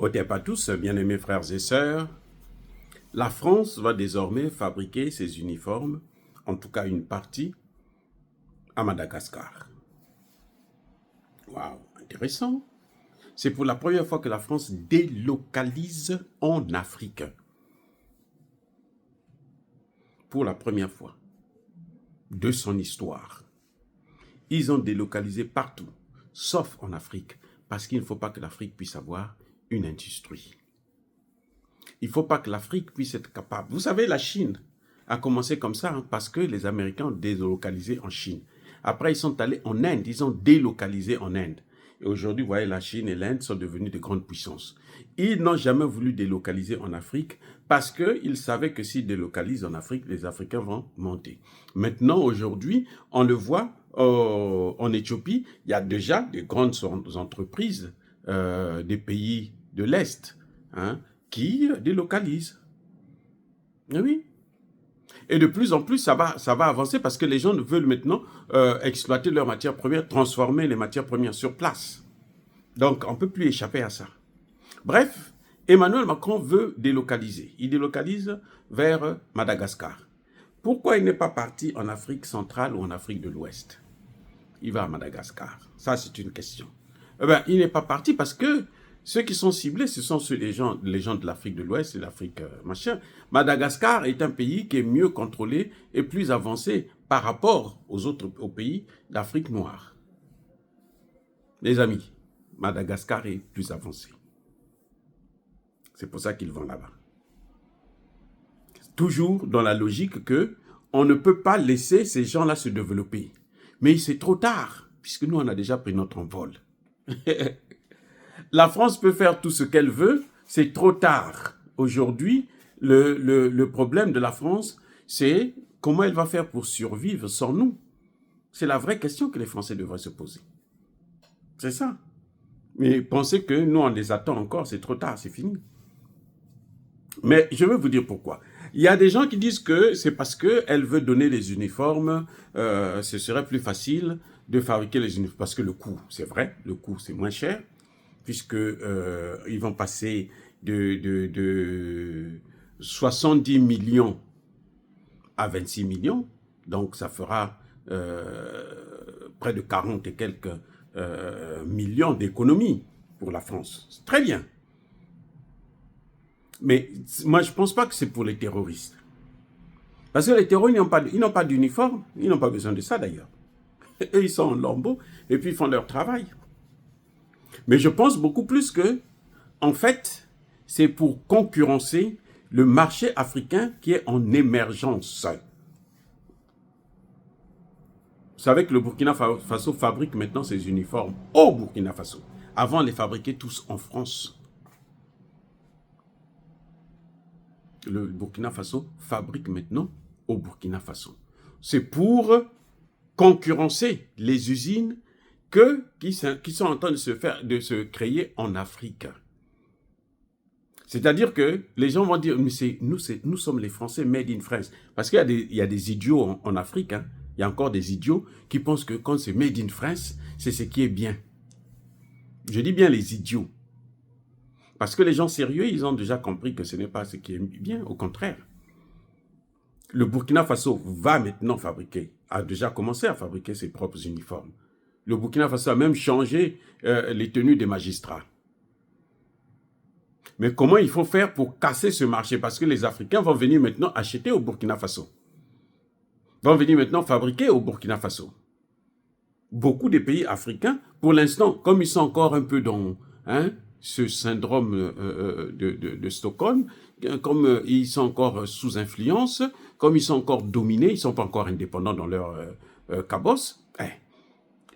Au pas tous, bien-aimés frères et sœurs, la France va désormais fabriquer ses uniformes, en tout cas une partie, à Madagascar. Waouh, intéressant. C'est pour la première fois que la France délocalise en Afrique. Pour la première fois de son histoire. Ils ont délocalisé partout, sauf en Afrique, parce qu'il ne faut pas que l'Afrique puisse avoir une industrie. Il ne faut pas que l'Afrique puisse être capable. Vous savez, la Chine a commencé comme ça, parce que les Américains ont délocalisé en Chine. Après, ils sont allés en Inde, ils ont délocalisé en Inde. Et aujourd'hui, vous voyez, la Chine et l'Inde sont devenus de grandes puissances. Ils n'ont jamais voulu délocaliser en Afrique parce qu'ils savaient que s'ils délocalisent en Afrique, les Africains vont monter. Maintenant, aujourd'hui, on le voit en Éthiopie, il y a déjà de grandes entreprises des pays de l'Est qui délocalisent. Oui. Et de plus en plus, ça va avancer parce que les gens veulent maintenant exploiter leurs matières premières, transformer les matières premières sur place. Donc, on ne peut plus échapper à ça. Bref, Emmanuel Macron veut délocaliser. Il délocalise vers Madagascar. Pourquoi il n'est pas parti en Afrique centrale ou en Afrique de l'Ouest? Il va à Madagascar. Ça, c'est une question. Eh bien, il n'est pas parti parce que ceux qui sont ciblés, ce sont les gens de l'Afrique de l'Ouest et l'Afrique machin. Madagascar est un pays qui est mieux contrôlé et plus avancé par rapport aux pays d'Afrique noire. Les amis, Madagascar est plus avancé. C'est pour ça qu'ils vont là-bas. Toujours dans la logique que on ne peut pas laisser ces gens-là se développer. Mais c'est trop tard, puisque nous, on a déjà pris notre envol. La France peut faire tout ce qu'elle veut, c'est trop tard. Aujourd'hui, le problème de la France, c'est comment elle va faire pour survivre sans nous. C'est la vraie question que les Français devraient se poser. C'est ça. Mais penser que nous, on les attend encore, c'est trop tard, c'est fini. Mais je vais vous dire pourquoi. Il y a des gens qui disent que c'est parce qu'elle veut donner les uniformes, ce serait plus facile de fabriquer les uniformes. Parce que le coût, c'est vrai, le coût c'est moins cher, puisque ils vont passer de 70 millions à 26 millions. Donc ça fera près de 40 et quelques millions d'économies pour la France. C'est très bien. Mais moi, je ne pense pas que c'est pour les terroristes. Parce que les terroristes, ils n'ont pas d'uniforme. Ils n'ont pas besoin de ça, d'ailleurs. Eux, ils sont en lambeaux et puis ils font leur travail. Mais je pense beaucoup plus que, en fait, c'est pour concurrencer le marché africain qui est en émergence. Vous savez que le Burkina Faso fabrique maintenant ses uniformes au Burkina Faso. Avant, on les fabriquait tous en France. Le Burkina Faso fabrique maintenant au Burkina Faso. C'est pour concurrencer les usines qui sont en train de se créer en Afrique. C'est-à-dire que les gens vont dire, mais nous sommes les Français made in France. Parce qu'il y a des idiots en Afrique, il y a encore des idiots qui pensent que quand c'est made in France, c'est ce qui est bien. Je dis bien les idiots. Parce que les gens sérieux, ils ont déjà compris que ce n'est pas ce qui est bien, au contraire. Le Burkina Faso va maintenant a déjà commencé à fabriquer ses propres uniformes. Le Burkina Faso a même changé les tenues des magistrats. Mais comment il faut faire pour casser ce marché? Parce que les Africains vont venir maintenant acheter au Burkina Faso. Vont venir maintenant fabriquer au Burkina Faso. Beaucoup de pays africains, pour l'instant, comme ils sont encore un peu dans ce syndrome de Stockholm, comme ils sont encore sous influence, comme ils sont encore dominés, ils ne sont pas encore indépendants dans leur cabosse,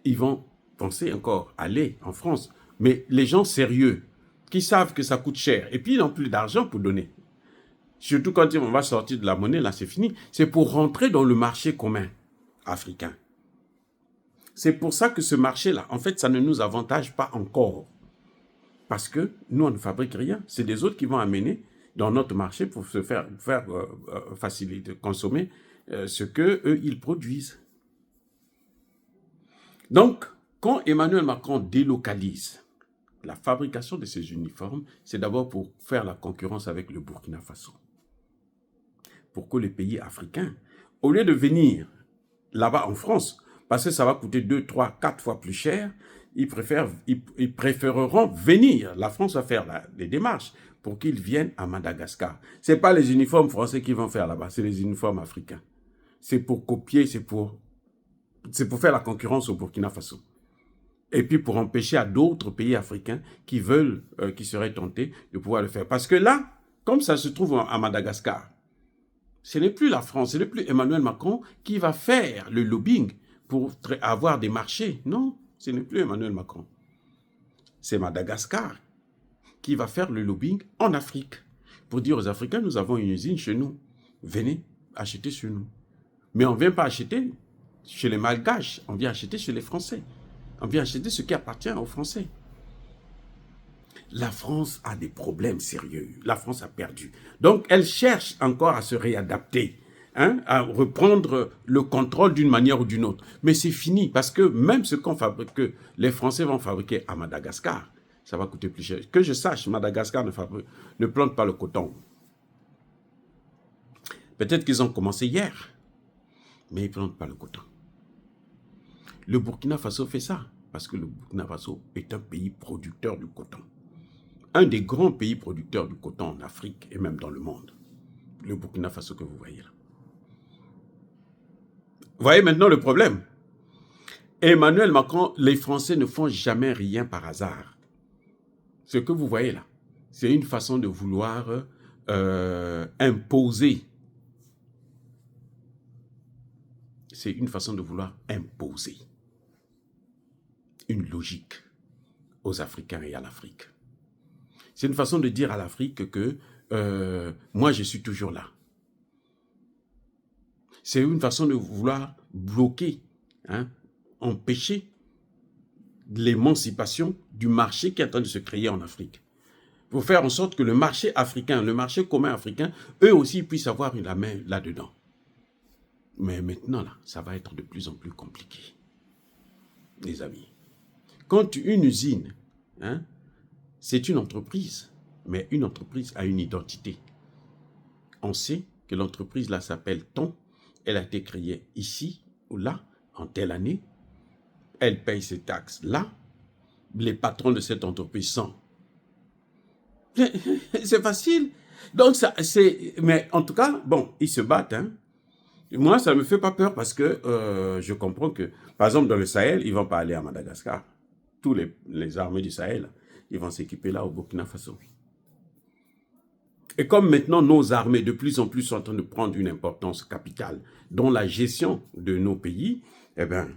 ils vont penser encore aller en France. Mais les gens sérieux, qui savent que ça coûte cher, et puis ils n'ont plus d'argent pour donner, surtout quand on va sortir de la monnaie, là c'est fini, c'est pour rentrer dans le marché commun africain. C'est pour ça que ce marché-là, en fait, ça ne nous avantage pas encore. Parce que nous, on ne fabrique rien. C'est des autres qui vont amener dans notre marché pour se faire faciliter, consommer ce qu'eux, ils produisent. Donc, quand Emmanuel Macron délocalise la fabrication de ces uniformes, c'est d'abord pour faire la concurrence avec le Burkina Faso. Pour que les pays africains, au lieu de venir là-bas en France, parce que ça va coûter 2, 3, 4 fois plus cher, ils préféreront venir. La France va faire les démarches pour qu'ils viennent à Madagascar. Ce n'est pas les uniformes français qu'ils vont faire là-bas, c'est les uniformes africains. C'est pour copier, c'est pour faire la concurrence au Burkina Faso. Et puis pour empêcher à d'autres pays africains qui veulent, qui seraient tentés de pouvoir le faire. Parce que là, comme ça se trouve à Madagascar, ce n'est plus la France, ce n'est plus Emmanuel Macron qui va faire le lobbying pour avoir des marchés. Non, ce n'est plus Emmanuel Macron. C'est Madagascar qui va faire le lobbying en Afrique pour dire aux Africains, nous avons une usine chez nous. Venez acheter chez nous. Mais on ne vient pas acheter chez les Malgaches, on vient acheter chez les Français. On vient acheter ce qui appartient aux Français. La France a des problèmes sérieux. La France a perdu. Donc, elle cherche encore à se réadapter, hein, à reprendre le contrôle d'une manière ou d'une autre. Mais c'est fini, parce que même ce que les Français vont fabriquer à Madagascar, ça va coûter plus cher. Que je sache, Madagascar ne plante pas le coton. Peut-être qu'ils ont commencé hier, mais ils ne plantent pas le coton. Le Burkina Faso fait ça, parce que le Burkina Faso est un pays producteur du coton. Un des grands pays producteurs du coton en Afrique et même dans le monde. Le Burkina Faso que vous voyez là. Vous voyez maintenant le problème. Emmanuel Macron, les Français ne font jamais rien par hasard. Ce que vous voyez là, c'est une façon de vouloir imposer. C'est une façon de vouloir imposer une logique aux Africains et à l'Afrique. C'est une façon de dire à l'Afrique que moi, je suis toujours là. C'est une façon de vouloir bloquer, hein, empêcher l'émancipation du marché qui est en train de se créer en Afrique. Pour faire en sorte que le marché africain, le marché commun africain, eux aussi puissent avoir la main là-dedans. Mais maintenant, là, ça va être de plus en plus compliqué, les amis. Quand une usine, hein, c'est une entreprise, mais une entreprise a une identité. On sait que l'entreprise là s'appelle Ton, elle a été créée ici ou là, en telle année, elle paye ses taxes là, les patrons de cette entreprise sont. C'est facile. Donc, mais en tout cas, bon, ils se battent. Hein. Moi, ça ne me fait pas peur parce que je comprends que, par exemple, dans le Sahel, ils ne vont pas aller à Madagascar. Tous les armées du Sahel, ils vont s'équiper là au Burkina Faso. Et comme maintenant nos armées de plus en plus sont en train de prendre une importance capitale dans la gestion de nos pays, eh bien,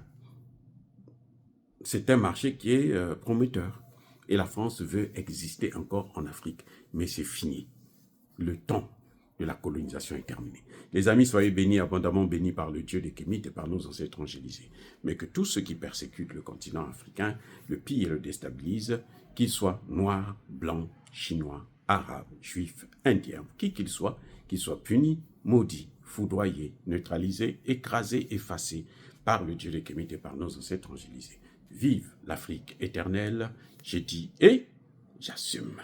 c'est un marché qui est prometteur. Et la France veut exister encore en Afrique. Mais c'est fini. Le temps de la colonisation est terminé. Les amis, soyez bénis, abondamment bénis par le Dieu des Kémites et par nos ancêtres angélisés. Mais que tous ceux qui persécutent le continent africain, le pillent et le déstabilisent, qu'ils soient noirs, blancs, chinois, arabes, juifs, indiens, qui qu'ils soient punis, maudits, foudroyés, neutralisés, écrasés, effacés par le Dieu des Kémites et par nos ancêtres angélisés. Vive l'Afrique éternelle, j'ai dit et j'assume.